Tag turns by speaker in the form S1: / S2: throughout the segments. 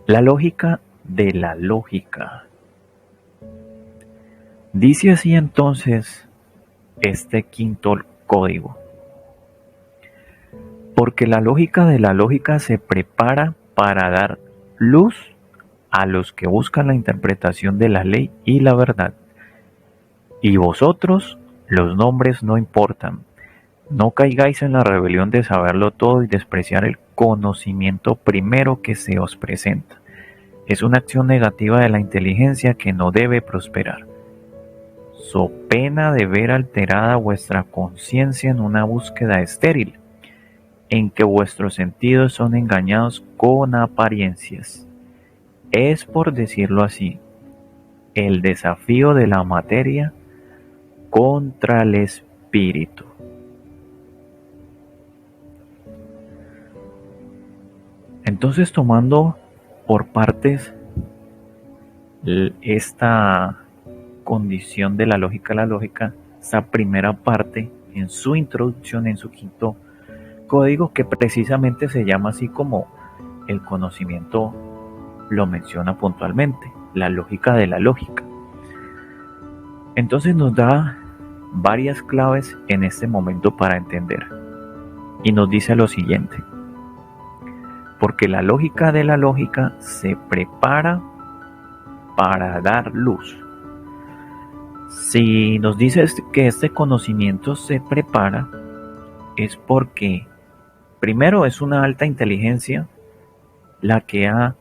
S1: La lógica de la lógica. Dice así entonces este quinto código. Porque la lógica de la lógica se prepara para dar luz a los que buscan la interpretación de la ley y la verdad. Y vosotros, los nombres no importan. No caigáis en la rebelión de saberlo todo y despreciar el conocimiento primero que se os presenta. Es una acción negativa de la inteligencia que no debe prosperar. So pena de ver alterada vuestra conciencia en una búsqueda estéril, en que vuestros sentidos son engañados con apariencias. Es, por decirlo así, el desafío de la materia contra el espíritu. Entonces, tomando por partes esta condición de la lógica, esta primera parte en su introducción, en su quinto código, que precisamente se llama así como el conocimiento lo menciona puntualmente, la lógica de la lógica. Entonces nos da varias claves en este momento para entender. Y nos dice lo siguiente. Porque la lógica de la lógica se prepara para dar luz. Si nos dice que este conocimiento se prepara, es porque primero es una alta inteligencia la que ha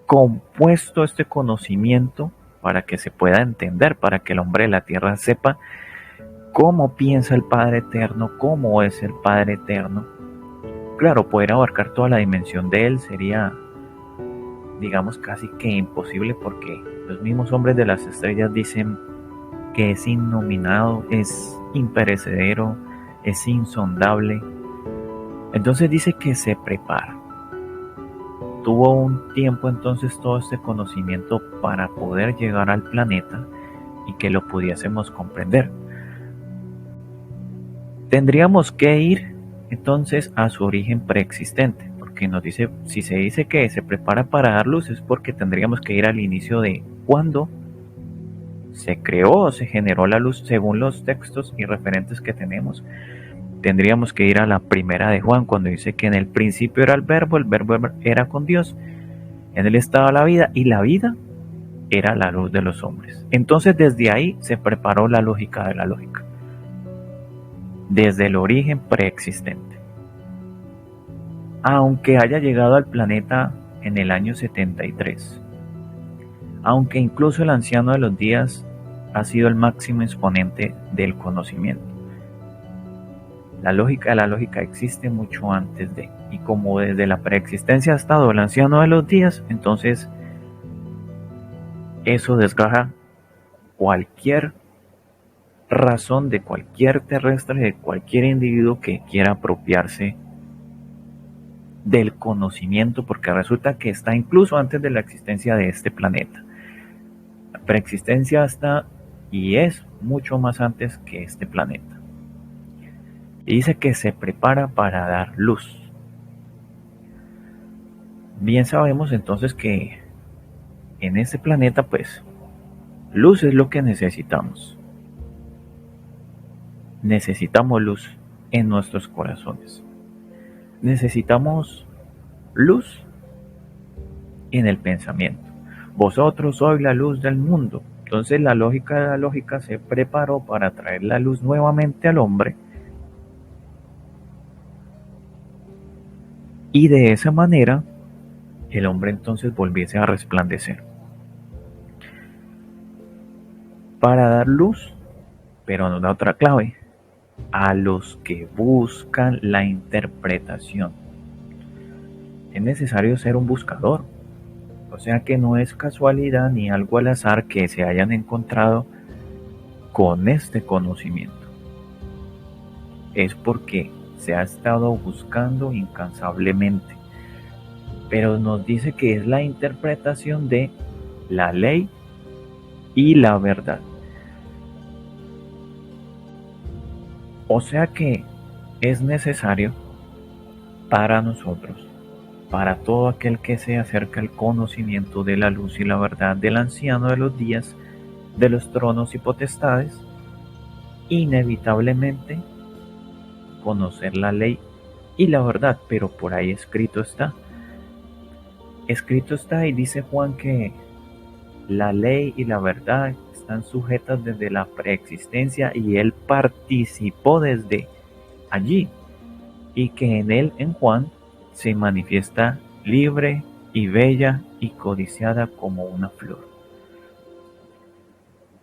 S1: compuesto este conocimiento para que se pueda entender, para que el hombre de la tierra sepa cómo piensa el Padre Eterno, cómo es el Padre Eterno. Claro, poder abarcar toda la dimensión de Él sería, digamos, casi que imposible, porque los mismos hombres de las estrellas dicen que es innominado, es imperecedero, es insondable. Entonces dice que se prepara. Tuvo un tiempo entonces todo este conocimiento para poder llegar al planeta y que lo pudiésemos comprender. Tendríamos que ir entonces a su origen preexistente, porque nos dice, si se dice que se prepara para dar luz, es porque tendríamos que ir al inicio de cuándo se creó o se generó la luz según los textos y referentes que tenemos. Tendríamos que ir a la primera de Juan, cuando dice que en el principio era el verbo era con Dios, en él estaba la vida y la vida era la luz de los hombres. Entonces desde ahí se preparó la lógica de la lógica, desde el origen preexistente. Aunque haya llegado al planeta en el año 73, aunque incluso el anciano de los días ha sido el máximo exponente del conocimiento. La lógica de la lógica existe mucho antes de, y como desde la preexistencia ha estado el anciano de los días, entonces eso desgaja cualquier razón de cualquier terrestre, de cualquier individuo que quiera apropiarse del conocimiento, porque resulta que está incluso antes de la existencia de este planeta. La preexistencia está y es mucho más antes que este planeta. Y dice que se prepara para dar luz. Bien sabemos entonces que en este planeta, pues, luz es lo que necesitamos. Necesitamos luz en nuestros corazones. Necesitamos luz en el pensamiento. Vosotros sois la luz del mundo. Entonces la lógica de la lógica se preparó para traer la luz nuevamente al hombre, y de esa manera el hombre entonces volviese a resplandecer. Para dar luz, pero nos da otra clave, a los que buscan la interpretación. Es necesario ser un buscador. O sea que no es casualidad ni algo al azar que se hayan encontrado con este conocimiento. Es porque se ha estado buscando incansablemente. Pero nos dice que es la interpretación de la ley y la verdad. O sea que es necesario para nosotros para todo aquel que se acerca al conocimiento de la luz y la verdad del anciano de los días, de los tronos y potestades, inevitablemente conocer la ley y la verdad, pero por ahí escrito está y dice Juan que la ley y la verdad están sujetas desde la preexistencia y él participó desde allí y que en él, en Juan, se manifiesta libre y bella y codiciada como una flor.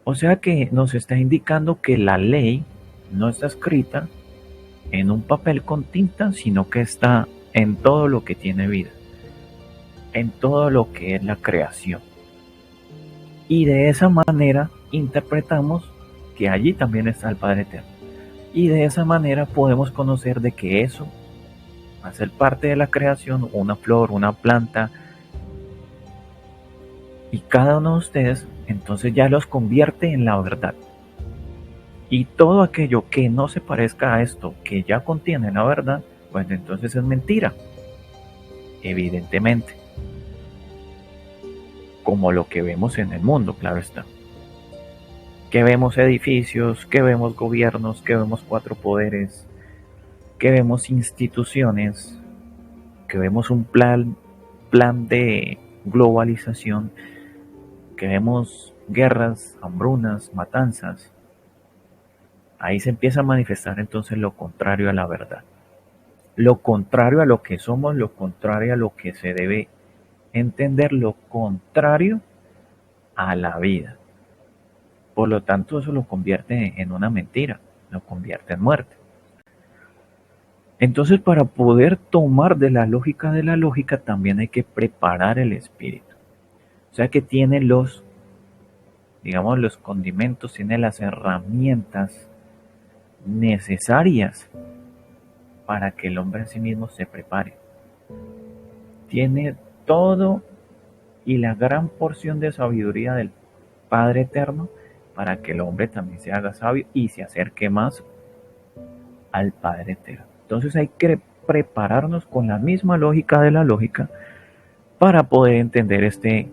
S1: O sea que nos está indicando que la ley no está escrita en un papel con tinta, sino que está en todo lo que tiene vida, en todo lo que es la creación. Y de esa manera interpretamos que allí también está el Padre Eterno. Y de esa manera podemos conocer de que eso va a ser parte de la creación, una flor, una planta, y cada uno de ustedes entonces ya los convierte en la verdad. Y todo aquello que no se parezca a esto que ya contiene la verdad, pues entonces es mentira, evidentemente, como lo que vemos en el mundo, claro está. Que vemos edificios, que vemos gobiernos, que vemos cuatro poderes, que vemos instituciones, que vemos un plan de globalización, que vemos guerras, hambrunas, matanzas. Ahí se empieza a manifestar entonces lo contrario a la verdad. Lo contrario a lo que somos, lo contrario a lo que se debe entender, lo contrario a la vida. Por lo tanto, eso lo convierte en una mentira, lo convierte en muerte. Entonces, para poder tomar de la lógica, también hay que preparar el espíritu. O sea que tiene digamos, los condimentos, tiene las herramientas necesarias para que el hombre en sí mismo se prepare. Tiene todo y la gran porción de sabiduría del Padre Eterno para que el hombre también se haga sabio y se acerque más al Padre Eterno. Entonces hay que prepararnos con la misma lógica de la lógica para poder entender este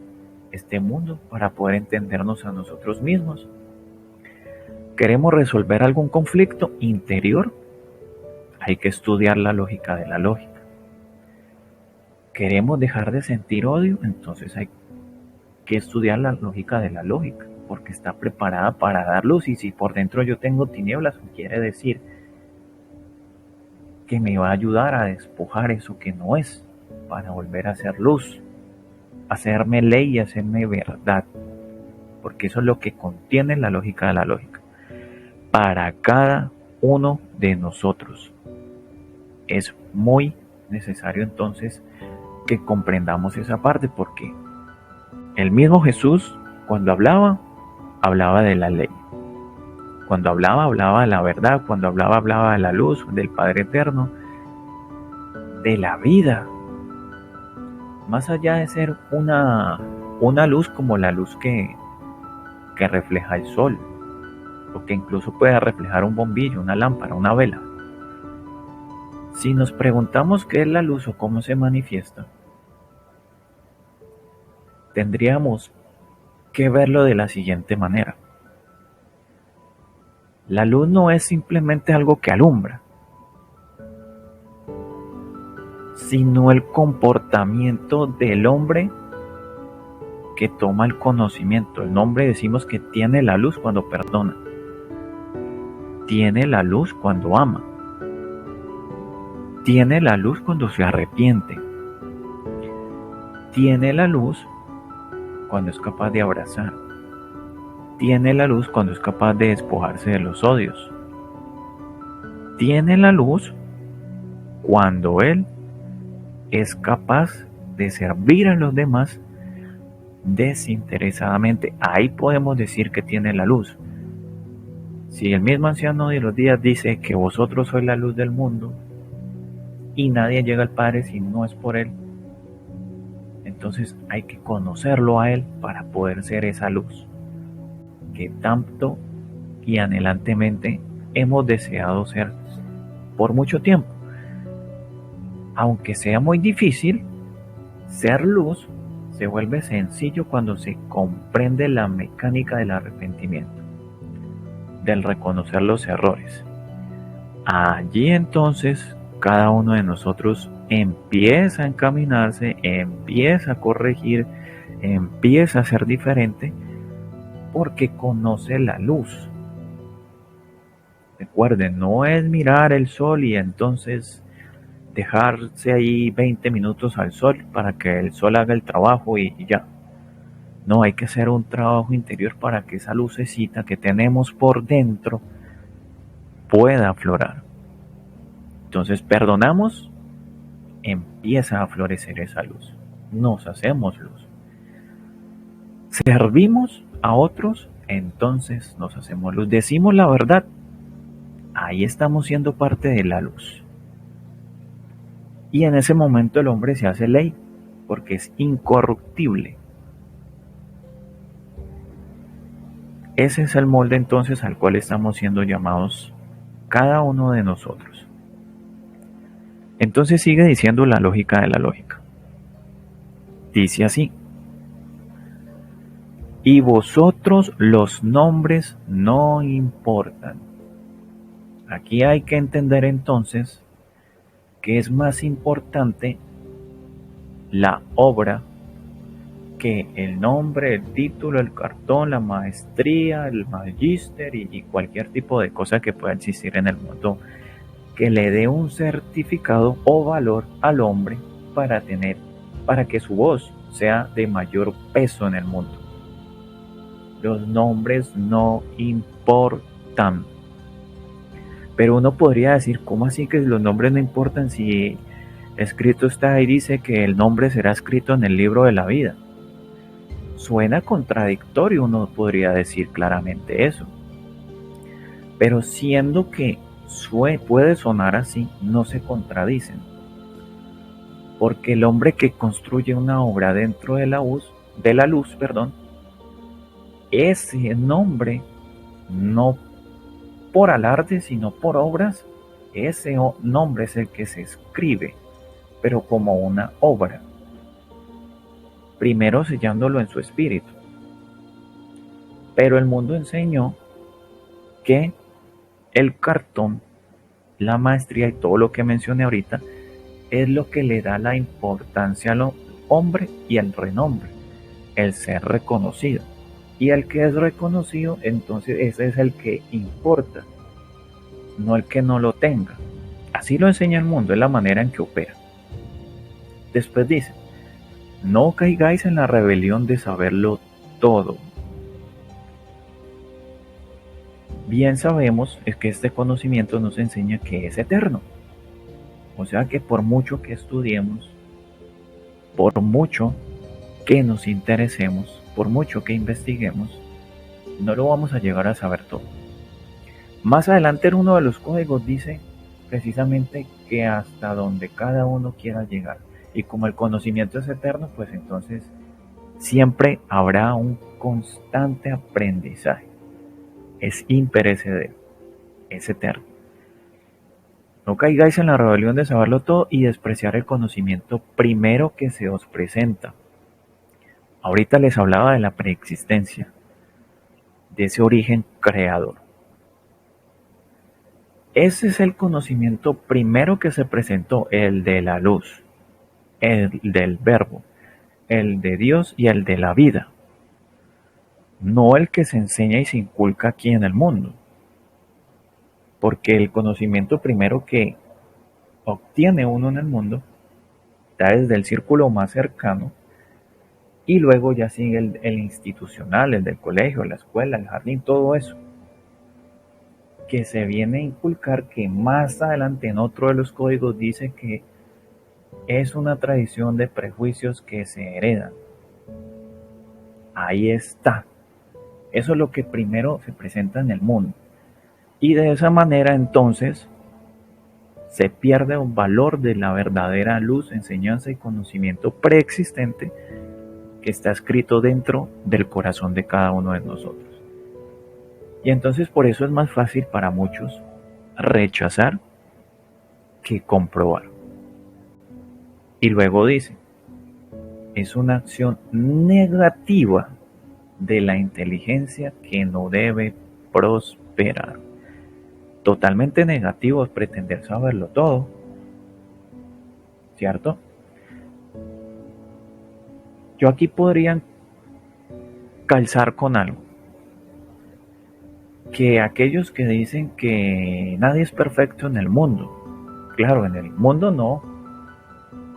S1: mundo, para poder entendernos a nosotros mismos. ¿Queremos resolver algún conflicto interior? Hay que estudiar la lógica de la lógica. ¿Queremos dejar de sentir odio? Entonces hay que estudiar la lógica de la lógica, porque está preparada para dar luz. Y si por dentro yo tengo tinieblas, quiere decir que me va a ayudar a despojar eso que no es, para volver a ser luz, hacerme ley y hacerme verdad, porque eso es lo que contiene la lógica de la lógica. Para cada uno de nosotros es muy necesario entonces que comprendamos esa parte, porque el mismo Jesús, cuando hablaba de la ley. Cuando hablaba de la verdad. Cuando hablaba de la luz, del Padre Eterno, de la vida. Más allá de ser una luz como la luz que refleja el sol, o que incluso puede reflejar un bombillo, una lámpara, una vela. Si nos preguntamos qué es la luz o cómo se manifiesta, tendríamos que verlo de la siguiente manera. La luz no es simplemente algo que alumbra, sino el comportamiento del hombre que toma el conocimiento. El hombre decimos que tiene la luz cuando perdona, tiene la luz cuando ama, tiene la luz cuando se arrepiente, tiene la luz cuando es capaz de abrazar, tiene la luz cuando es capaz de despojarse de los odios, tiene la luz cuando él es capaz de servir a los demás desinteresadamente. Ahí podemos decir que tiene la luz. Si el mismo anciano de los días dice que vosotros sois la luz del mundo y nadie llega al Padre si no es por él, entonces hay que conocerlo a él para poder ser esa luz que tanto y anhelantemente hemos deseado ser por mucho tiempo. Aunque sea muy difícil, Ser luz se vuelve sencillo cuando se comprende la mecánica del arrepentimiento, del reconocer los errores. Allí entonces cada uno de nosotros empieza a encaminarse, empieza a corregir, empieza a ser diferente porque conoce la luz. Recuerden, no es mirar el sol y entonces dejarse ahí 20 minutos al sol para que el sol haga el trabajo y ya. No, hay que hacer un trabajo interior para que esa lucecita que tenemos por dentro pueda aflorar. Entonces perdonamos, empieza a florecer esa luz. Nos hacemos luz. Servimos a otros, entonces nos hacemos luz. Decimos la verdad, ahí estamos siendo parte de la luz. Y en ese momento el hombre se hace ley, porque es incorruptible. Ese es el molde entonces al cual estamos siendo llamados cada uno de nosotros. Entonces sigue diciendo la lógica de la lógica. Dice así: y vosotros los nombres no importan. Aquí hay que entender entonces que es más importante la obra que el nombre, el título, el cartón, la maestría, el magíster y cualquier tipo de cosa que pueda existir en el mundo que le dé un certificado o valor al hombre para que su voz sea de mayor peso en el mundo. Los nombres no importan. Pero uno podría decir, ¿cómo así que los nombres no importan si escrito está ahí, dice que el nombre será escrito en el libro de la vida? Suena contradictorio, uno podría decir claramente eso. Pero siendo que puede sonar así, no se contradicen. Porque el hombre que construye una obra dentro de la luz, ese nombre, no por alarde, sino por obras, ese nombre es el que se escribe, pero como una obra. Primero sellándolo en su espíritu. Pero el mundo enseñó que el cartón, la maestría y todo lo que mencioné ahorita es lo que le da la importancia al hombre y al renombre, el ser reconocido. Y el que es reconocido, entonces ese es el que importa, no el que no lo tenga. Así lo enseña el mundo, es la manera en que opera. Después dice: no caigáis en la rebelión de saberlo todo. Bien sabemos es que este conocimiento nos enseña que es eterno. O sea que por mucho que estudiemos, por mucho que nos interesemos, por mucho que investiguemos, no lo vamos a llegar a saber todo. Más adelante en uno de los códigos dice precisamente que hasta donde cada uno quiera llegar. Y como el conocimiento es eterno, pues entonces siempre habrá un constante aprendizaje. Es imperecedero, es eterno. No caigáis en la rebelión de saberlo todo y despreciar el conocimiento primero que se os presenta. Ahorita les hablaba de la preexistencia, de ese origen creador. Ese es el conocimiento primero que se presentó, el de la luz, el del verbo, el de Dios y el de la vida. No el que se enseña y se inculca aquí en el mundo. Porque el conocimiento primero que obtiene uno en el mundo está desde el círculo más cercano y luego ya sigue el institucional, el del colegio, la escuela, el jardín, todo eso que se viene a inculcar, que más adelante en otro de los códigos dice que es una tradición de prejuicios que se heredan. Ahí está. Eso es lo que primero se presenta en el mundo. Y de esa manera entonces se pierde un valor de la verdadera luz, enseñanza y conocimiento preexistente que está escrito dentro del corazón de cada uno de nosotros. Y entonces por eso es más fácil para muchos rechazar que comprobar. Y luego dice: es una acción negativa de la inteligencia que no debe prosperar. Totalmente negativo es pretender saberlo todo, ¿cierto? Yo aquí podría calzar con algo, que aquellos que dicen que nadie es perfecto en el mundo, claro, en el mundo no,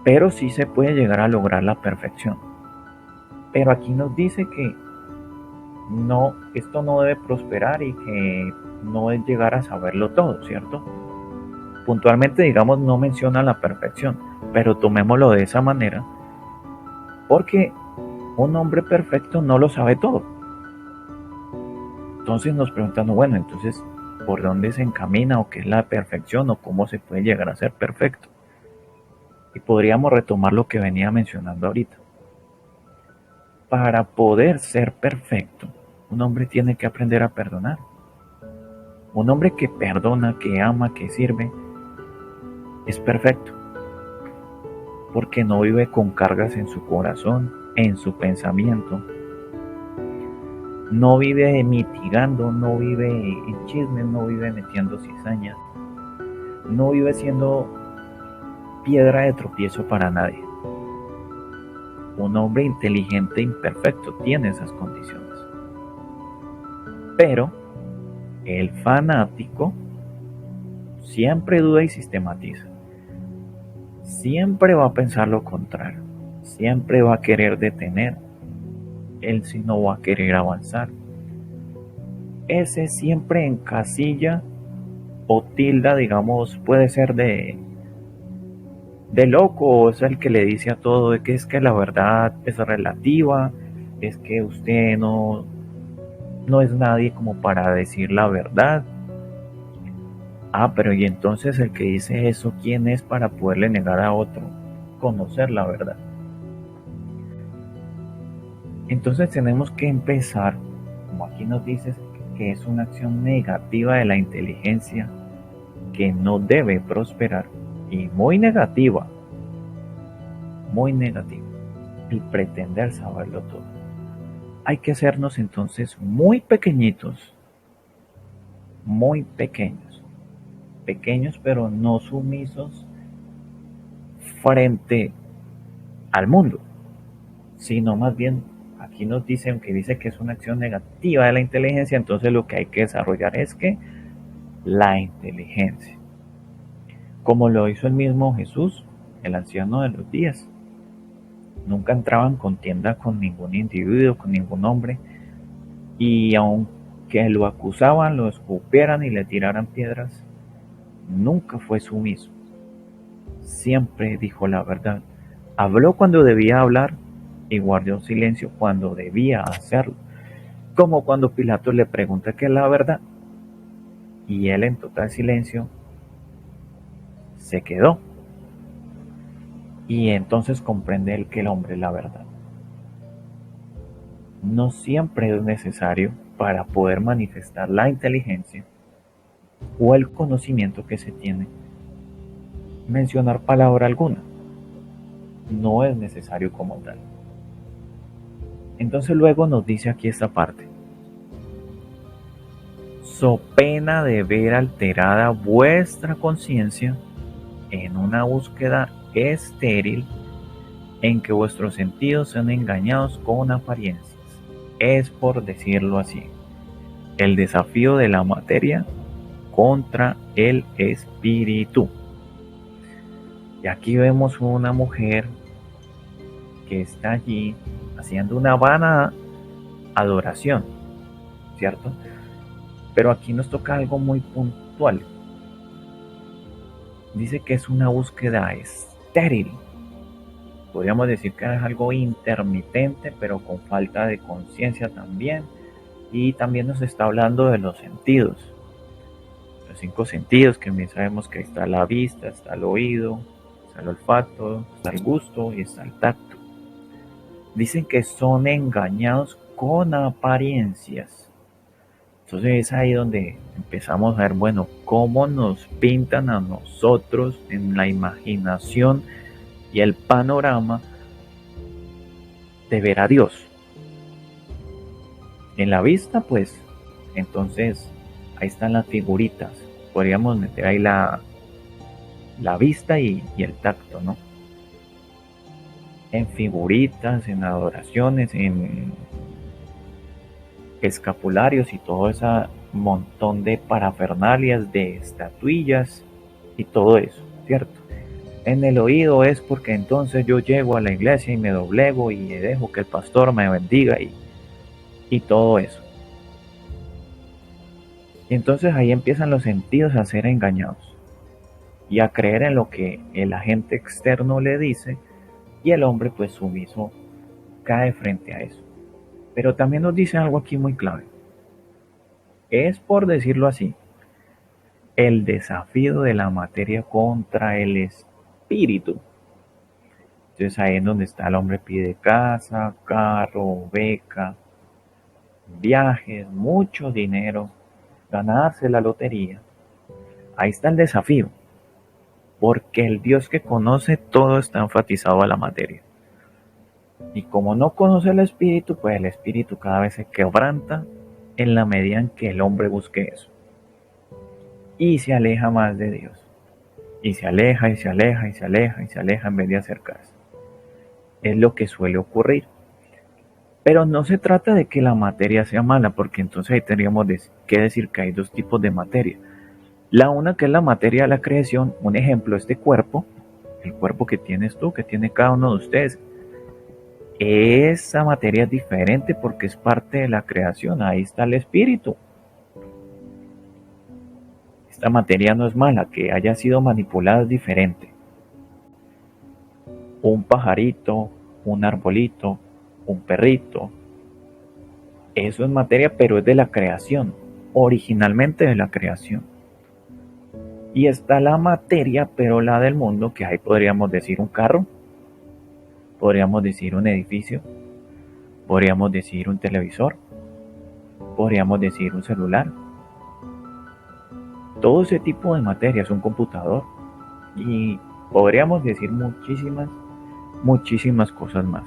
S1: pero sí se puede llegar a lograr la perfección. Pero aquí nos dice que no, esto no debe prosperar y que no es llegar a saberlo todo, ¿cierto? Puntualmente, digamos, no menciona la perfección, pero tomémoslo de esa manera, porque un hombre perfecto no lo sabe todo. Entonces nos preguntamos, bueno, entonces, ¿por dónde se encamina o qué es la perfección o cómo se puede llegar a ser perfecto? Y podríamos retomar lo que venía mencionando ahorita. Para poder ser perfecto, un hombre tiene que aprender a perdonar. Un hombre que perdona, que ama, que sirve, es perfecto, porque no vive con cargas en su corazón, en su pensamiento. No vive mitigando, no vive en chismes, no vive metiendo cizañas, no vive siendo piedra de tropiezo para nadie. Un hombre inteligente e imperfecto tiene esas condiciones. Pero el fanático siempre duda y sistematiza. Siempre va a pensar lo contrario. Siempre va a querer detener. Él sí no va a querer avanzar. Ese siempre encasilla o tilda, digamos, puede ser de loco, o es el que le dice a todo de que es que la verdad es relativa, es que usted no es nadie como para decir la verdad. Ah, pero y entonces el que dice eso, ¿quién es para poderle negar a otro conocer la verdad? Entonces tenemos que empezar, como aquí nos dices, que es una acción negativa de la inteligencia que no debe prosperar y muy negativa, el pretender saberlo todo. Hay que hacernos entonces muy pequeñitos, muy pequeños, pequeños pero no sumisos frente al mundo, sino más bien aquí nos dicen que dice que es una acción negativa de la inteligencia, entonces lo que hay que desarrollar es que la inteligencia, como lo hizo el mismo Jesús, el anciano de los días. Nunca entraba en contienda con ningún individuo, con ningún hombre, y aunque lo acusaban, lo escupieran y le tiraran piedras, nunca fue sumiso. Siempre dijo la verdad. Habló cuando debía hablar y guardó silencio cuando debía hacerlo. Como cuando Pilato le pregunta qué es la verdad y él en total silencio se quedó. Y entonces comprende él que el hombre es la verdad. No siempre es necesario para poder manifestar la inteligencia o el conocimiento que se tiene mencionar palabra alguna. No es necesario como tal. Entonces luego nos dice aquí esta parte. So pena de ver alterada vuestra conciencia en una búsqueda estéril en que vuestros sentidos sean engañados con apariencias. Es por decirlo así, el desafío de la materia contra el espíritu. Y aquí vemos una mujer que está allí haciendo una vana adoración, ¿cierto? Pero aquí nos toca algo muy puntual. Dice que es una búsqueda estéril. Podríamos decir que es algo intermitente, pero con falta de conciencia también. Y también nos está hablando de los sentidos. Los 5 sentidos, que bien sabemos que está la vista, está el oído, está el olfato, está el gusto y está el tacto. Dicen que son engañados con apariencias. Entonces es ahí donde empezamos a ver, bueno, cómo nos pintan a nosotros en la imaginación y el panorama de ver a Dios. En la vista, pues, entonces, ahí están las figuritas. Podríamos meter ahí la vista y el tacto, ¿no? En figuritas, en adoraciones, en escapularios y todo ese montón de parafernalias, de estatuillas y todo eso, ¿cierto? En el oído es porque entonces yo llego a la iglesia y me doblego y dejo que el pastor me bendiga y todo eso. Y entonces ahí empiezan los sentidos a ser engañados y a creer en lo que el agente externo le dice, y el hombre pues sumiso cae frente a eso. Pero también nos dice algo aquí muy clave. Es, por decirlo así, el desafío de la materia contra el espíritu. Entonces ahí es donde está el hombre pide casa, carro, beca, viajes, mucho dinero, ganarse la lotería. Ahí está el desafío, porque el Dios que conoce todo está enfatizado a la materia. Y como no conoce el espíritu, pues el espíritu cada vez se quebranta en la medida en que el hombre busque eso. Y se aleja más de Dios. Y se aleja y se aleja y se aleja y se aleja en vez de acercarse. Es lo que suele ocurrir. Pero no se trata de que la materia sea mala, porque entonces ahí tendríamos que decir que hay dos tipos de materia. La una que es la materia de la creación, un ejemplo, este cuerpo, el cuerpo que tienes tú, que tiene cada uno de ustedes. Esa materia es diferente porque es parte de la creación, ahí está el espíritu. Esta materia no es mala, que haya sido manipulada es diferente. Un pajarito, un arbolito, un perrito, eso es materia, pero es de la creación, originalmente de la creación. Y está la materia, pero la del mundo, que ahí podríamos decir un carro, podríamos decir un edificio, podríamos decir un televisor, podríamos decir un celular. Todo ese tipo de materia es un computador y podríamos decir muchísimas cosas más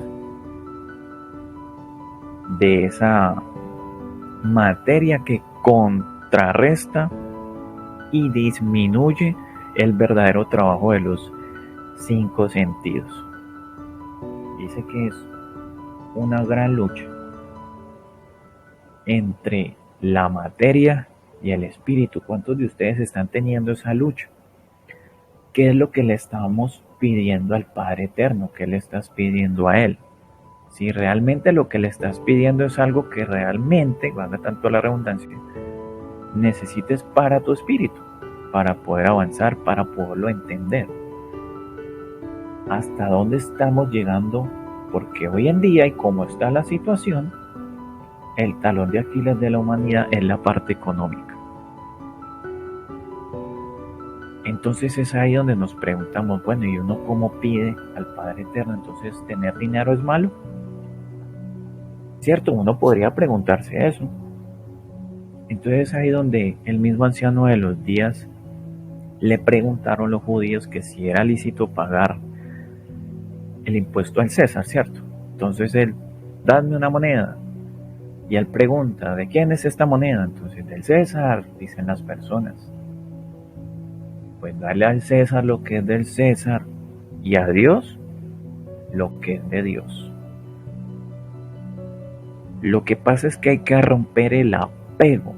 S1: de esa materia que contrarresta y disminuye el verdadero trabajo de los cinco sentidos. Dice que es una gran lucha entre la materia y el espíritu. ¿Cuántos de ustedes están teniendo esa lucha? ¿Qué es lo que le estamos pidiendo al Padre Eterno? ¿Qué le estás pidiendo a Él? Si realmente lo que le estás pidiendo es algo que realmente, valga tanto la redundancia, necesites para tu espíritu, para poder avanzar, para poderlo entender. ¿Hasta dónde estamos llegando? Porque hoy en día, y como está la situación, el talón de Aquiles de la humanidad es la parte económica. Entonces es ahí donde nos preguntamos, bueno, ¿y uno cómo pide al Padre Eterno? Entonces, ¿tener dinero es malo? Cierto, uno podría preguntarse eso. Entonces es ahí donde el mismo anciano de los días le preguntaron los judíos que si era lícito pagar el impuesto al César, ¿cierto? Entonces él, dadme una moneda. Y él pregunta, ¿de quién es esta moneda? Entonces, del César, dicen las personas. Pues dale al César lo que es del César y a Dios lo que es de Dios. Lo que pasa es que hay que romper el apego,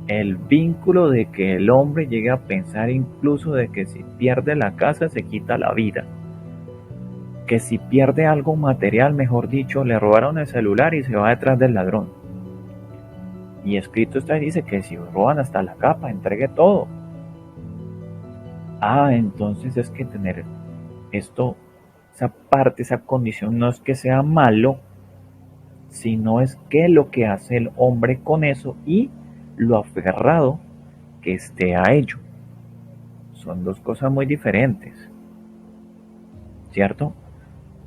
S1: el vínculo de que el hombre llegue a pensar incluso de que si pierde la casa se quita la vida. Que si pierde algo material, mejor dicho, le robaron el celular y se va detrás del ladrón. Y escrito está y dice que si roban hasta la capa, entregue todo. Ah, entonces es que tener esto, esa parte, esa condición no es que sea malo, sino es que lo que hace el hombre con eso y lo aferrado que esté a ello. Son dos cosas muy diferentes, ¿cierto?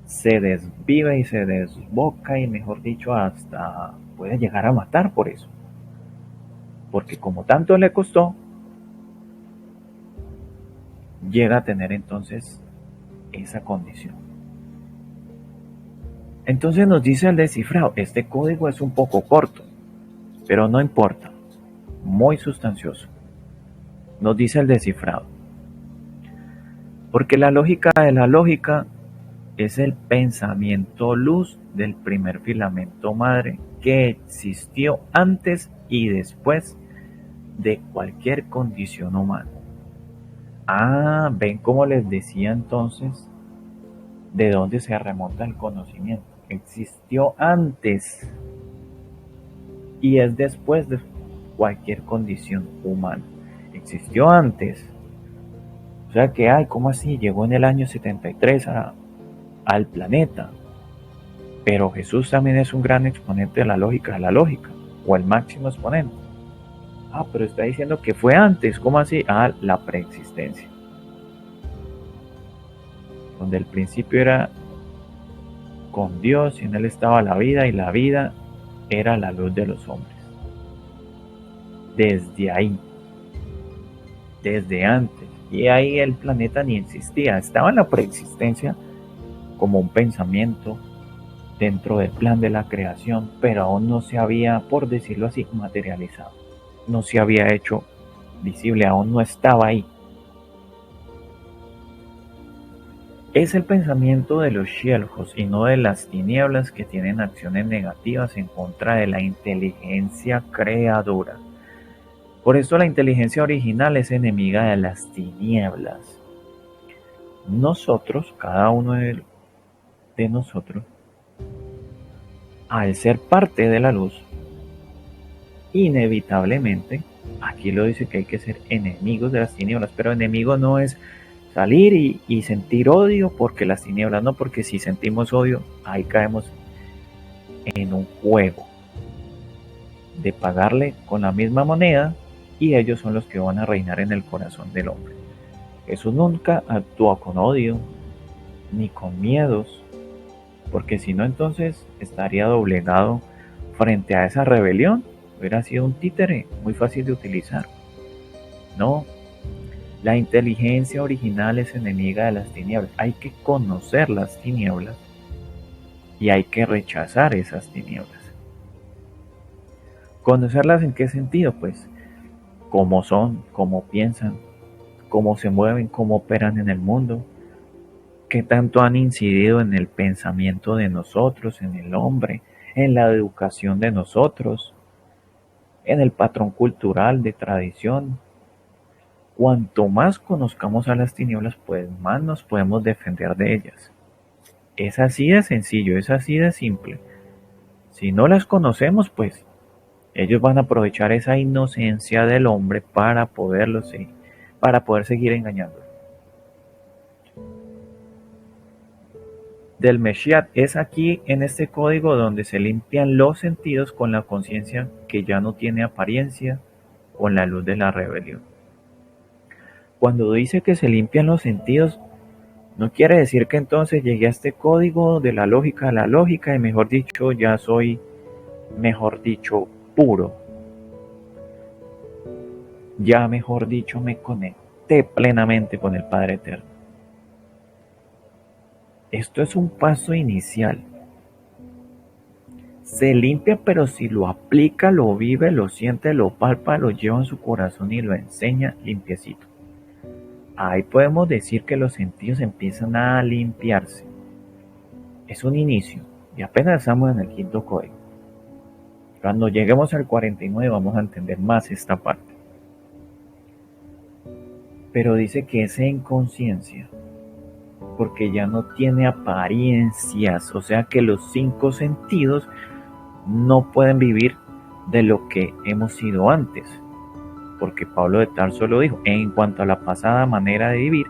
S1: Se desvive y se desboca y mejor dicho hasta puede llegar a matar por eso. Porque como tanto le costó, llega a tener entonces esa condición. Entonces nos dice el descifrado, este código es un poco corto, pero no importa, muy sustancioso. Nos dice el descifrado, porque la lógica de la lógica es el pensamiento luz del primer filamento madre que existió antes y después de cualquier condición humana. Ven cómo les decía entonces de dónde se remonta el conocimiento. Existió antes y es después de cualquier condición humana. Existió antes. O sea que, ¿cómo así? Llegó en el año 73 al planeta. Pero Jesús también es un gran exponente de la lógica, o el máximo exponente. Pero está diciendo que fue antes, ¿cómo así? La preexistencia. Donde el principio era con Dios y en él estaba la vida y la vida era la luz de los hombres. Desde ahí, desde antes. Y ahí el planeta ni existía, estaba en la preexistencia como un pensamiento dentro del plan de la creación, pero aún no se había, por decirlo así, materializado. No se había hecho visible, aún no estaba ahí. Es el pensamiento de los Sheljos y no de las tinieblas que tienen acciones negativas en contra de la inteligencia creadora. Por eso la inteligencia original es enemiga de las tinieblas. Nosotros, cada uno de nosotros, al ser parte de la luz, inevitablemente, aquí lo dice que hay que ser enemigos de las tinieblas, pero enemigo no es salir y sentir odio porque las tinieblas, no, porque si sentimos odio, ahí caemos en un juego de pagarle con la misma moneda y ellos son los que van a reinar en el corazón del hombre. Jesús nunca actúa con odio ni con miedos, porque si no entonces estaría doblegado frente a esa rebelión. Hubiera sido un títere muy fácil de utilizar. No, la inteligencia original es enemiga de las tinieblas. Hay que conocer las tinieblas y hay que rechazar esas tinieblas. ¿Conocerlas en qué sentido? Pues cómo son, cómo piensan, cómo se mueven, cómo operan en el mundo, qué tanto han incidido en el pensamiento de nosotros, en el hombre, en la educación de nosotros, en el patrón cultural de tradición. Cuanto más conozcamos a las tinieblas, pues más nos podemos defender de ellas. Es así de sencillo, es así de simple. Si no las conocemos, pues ellos van a aprovechar esa inocencia del hombre para poder seguir engañando. Del Meshiach es aquí en este código donde se limpian los sentidos con la conciencia que ya no tiene apariencia con la luz de la rebelión. Cuando dice que se limpian los sentidos, no quiere decir que entonces llegué a este código de la lógica a la lógica y mejor dicho ya soy, puro. Ya mejor dicho me conecté plenamente con el Padre Eterno. Esto es un paso inicial. Se limpia, pero si lo aplica, lo vive, lo siente, lo palpa, lo lleva en su corazón y lo enseña limpiecito. Ahí podemos decir que los sentidos empiezan a limpiarse. Es un inicio y apenas estamos en el quinto código. Cuando lleguemos al 49 vamos a entender más esta parte. Pero dice que es en conciencia, porque ya no tiene apariencias, o sea que los 5 sentidos no pueden vivir de lo que hemos sido antes, porque Pablo de Tarso lo dijo, en cuanto a la pasada manera de vivir,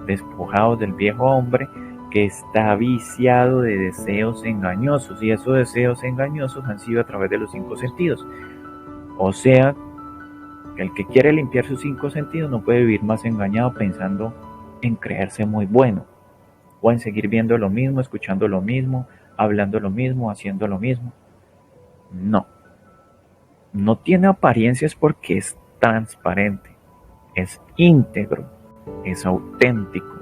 S1: despojados del viejo hombre que está viciado de deseos engañosos, y esos deseos engañosos han sido a través de los 5 sentidos. O sea, que el que quiere limpiar sus 5 sentidos no puede vivir más engañado pensando en creerse muy bueno, o en seguir viendo lo mismo, escuchando lo mismo, hablando lo mismo, haciendo lo mismo. No tiene apariencias porque es transparente, es íntegro, es auténtico.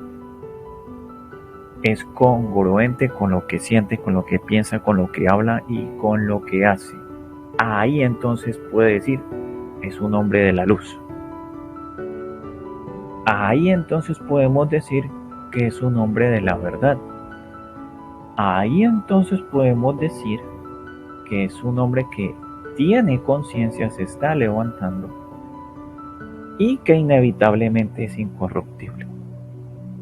S1: es congruente con lo que siente, con lo que piensa, con lo que habla y con lo que hace. Ahí entonces puede decir, es un hombre de la luz. Ahí entonces podemos decir que es un hombre de la verdad. Ahí entonces podemos decir que es un hombre que tiene conciencia, se está levantando y que inevitablemente es incorruptible.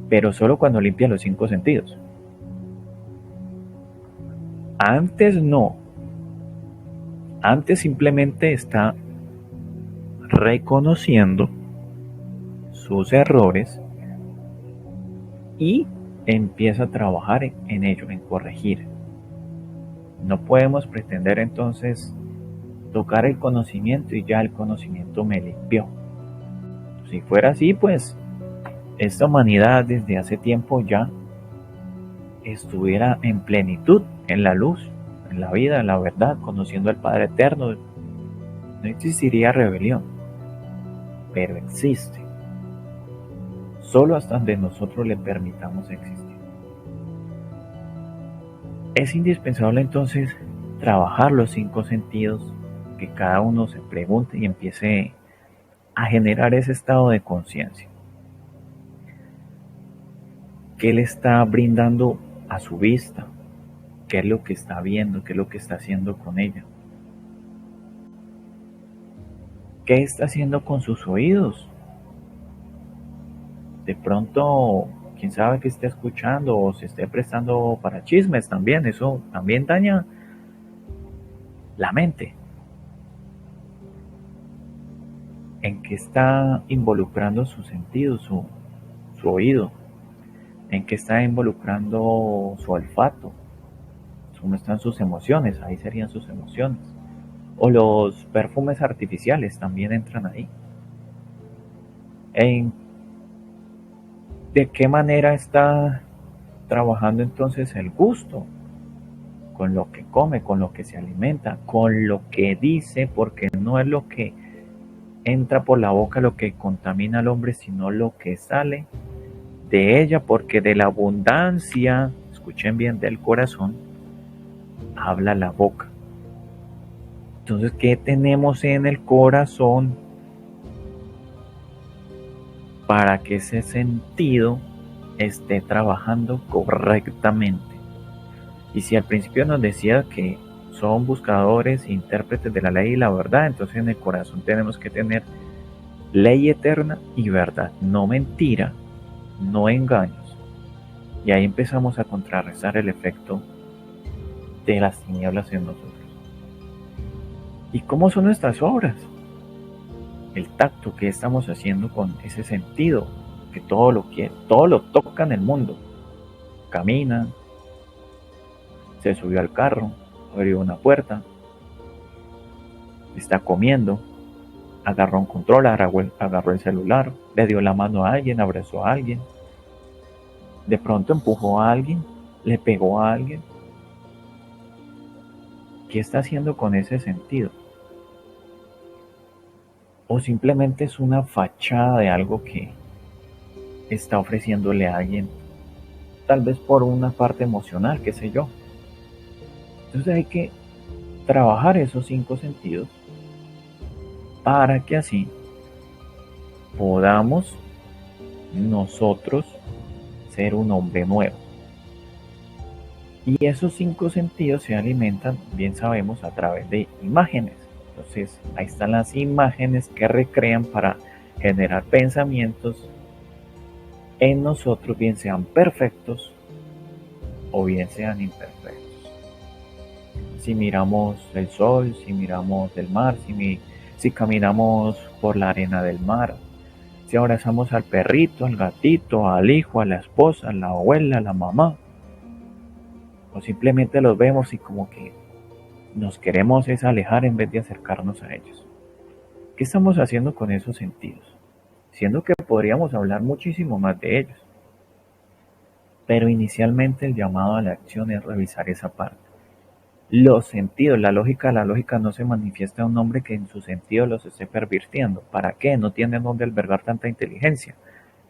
S1: Pero solo cuando limpia los 5 sentidos. Antes no. Antes simplemente está reconociendo sus errores y empieza a trabajar en ello, en corregir. No podemos pretender entonces tocar el conocimiento y ya el conocimiento me limpió. Si fuera así, pues esta humanidad desde hace tiempo ya estuviera en plenitud, en la luz, en la vida, en la verdad, conociendo al Padre Eterno. No existiría rebelión, pero existe. Solo hasta donde nosotros le permitamos existir. Es indispensable entonces trabajar los 5 sentidos, que cada uno se pregunte y empiece a generar ese estado de conciencia. ¿Qué le está brindando a su vista? ¿Qué es lo que está viendo? ¿Qué es lo que está haciendo con ella? ¿Qué está haciendo con sus oídos? De pronto, quién sabe que esté escuchando o se esté prestando para chismes también. Eso también daña la mente. ¿En qué está involucrando su sentido, su oído? ¿En qué está involucrando su olfato? ¿Cómo están sus emociones? Ahí serían sus emociones. O los perfumes artificiales también entran ahí. ¿En ¿De qué manera está trabajando entonces el gusto? Con lo que come, con lo que se alimenta, con lo que dice, porque no es lo que entra por la boca lo que contamina al hombre, sino lo que sale de ella, porque de la abundancia, escuchen bien, del corazón, habla la boca. Entonces, ¿qué tenemos en el corazón para que ese sentido esté trabajando correctamente? Y si al principio nos decía que son buscadores, intérpretes de la ley y la verdad, entonces en el corazón tenemos que tener ley eterna y verdad, no mentira, no engaños. Y ahí empezamos a contrarrestar el efecto de las tinieblas en nosotros. ¿Y cómo son nuestras obras? El tacto que estamos haciendo con ese sentido, que todo lo quiere, todo lo toca en el mundo. Camina, se subió al carro, abrió una puerta, está comiendo, agarró un control, agarró el celular, le dio la mano a alguien, abrazó a alguien, de pronto empujó a alguien, le pegó a alguien. ¿Qué está haciendo con ese sentido? O simplemente es una fachada de algo que está ofreciéndole a alguien, tal vez por una parte emocional, qué sé yo. Entonces hay que trabajar esos 5 sentidos para que así podamos nosotros ser un hombre nuevo. Y esos 5 sentidos se alimentan, bien sabemos, a través de imágenes. Entonces ahí están las imágenes que recrean para generar pensamientos en nosotros, bien sean perfectos o bien sean imperfectos. Si miramos el sol, si miramos el mar, si caminamos por la arena del mar, si abrazamos al perrito, al gatito, al hijo, a la esposa, a la abuela, a la mamá, o simplemente los vemos y como que nos queremos es alejar en vez de acercarnos a ellos. ¿Qué estamos haciendo con esos sentidos? Siendo que podríamos hablar muchísimo más de ellos. Pero inicialmente el llamado a la acción es revisar esa parte. Los sentidos, la lógica no se manifiesta en un hombre que en sus sentidos los esté pervirtiendo. ¿Para qué? No tienen donde albergar tanta inteligencia,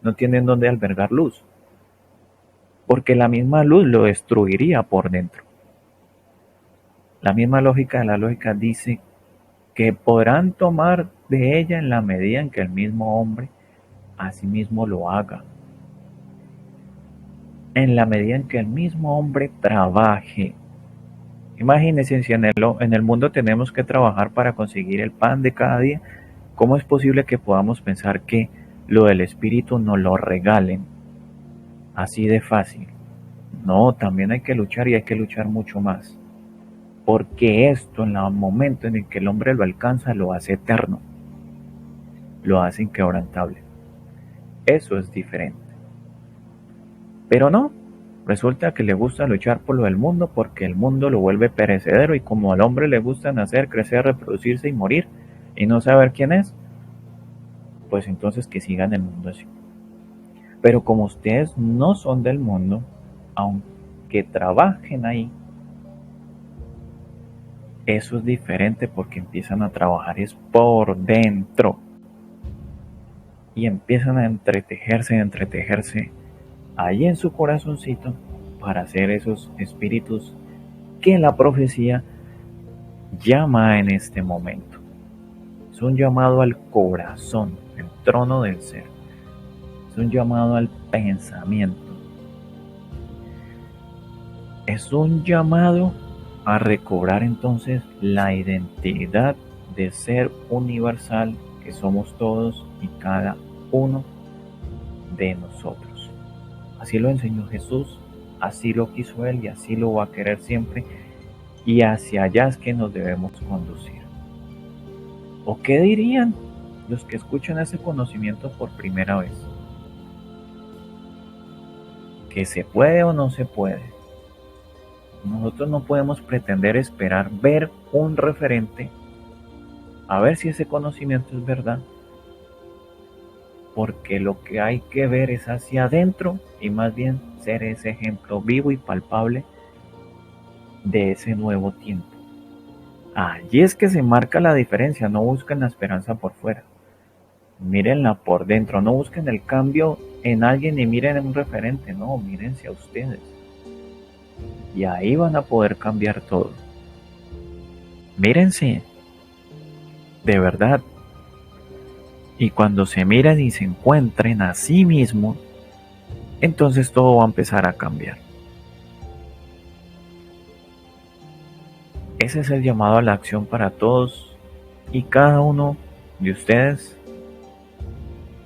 S1: no tienen donde albergar luz. porque la misma luz lo destruiría por dentro. La misma lógica de la lógica dice que podrán tomar de ella en la medida en que el mismo hombre asimismo lo haga. En la medida en que el mismo hombre trabaje. Imagínense, si en el mundo tenemos que trabajar para conseguir el pan de cada día, ¿cómo es posible que podamos pensar que lo del espíritu nos lo regalen así de fácil? No, también hay que luchar y hay que luchar mucho más. Porque esto, en el momento en el que el hombre lo alcanza, lo hace eterno, lo hace inquebrantable. Eso es diferente. Pero no, resulta que le gusta luchar por lo del mundo porque el mundo lo vuelve perecedero y como al hombre le gusta nacer, crecer, reproducirse y morir y no saber quién es, pues entonces que sigan el mundo así. Pero como ustedes no son del mundo, aunque trabajen ahí, eso es diferente porque empiezan a trabajar es por dentro y empiezan a entretejerse ahí en su corazoncito para ser esos espíritus que la profecía llama en este momento. Es un llamado al corazón, el trono del ser. Es un llamado al pensamiento. Es un llamado a recobrar entonces la identidad de ser universal que somos todos y cada uno de nosotros. Así lo enseñó Jesús, así lo quiso Él y así lo va a querer siempre, y hacia allá es que nos debemos conducir. ¿O qué dirían los que escuchan ese conocimiento por primera vez? ¿Que se puede o no se puede? Nosotros no podemos pretender esperar ver un referente a ver si ese conocimiento es verdad, porque lo que hay que ver es hacia adentro y más bien ser ese ejemplo vivo y palpable de ese nuevo tiempo. Allí es que se marca la diferencia, no busquen la esperanza por fuera, mírenla por dentro, no busquen el cambio en alguien y miren en un referente, no, mírense a ustedes. Y ahí van a poder cambiar todo. Mírense, de verdad. Y cuando se miren y se encuentren a sí mismos, entonces todo va a empezar a cambiar. Ese es el llamado a la acción para todos y cada uno de ustedes,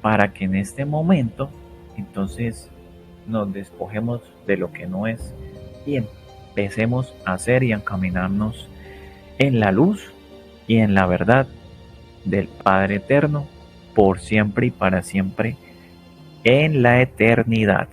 S1: para que en este momento entonces nos despojemos de lo que no es y empecemos a hacer y a encaminarnos en la luz y en la verdad del Padre Eterno por siempre y para siempre en la eternidad.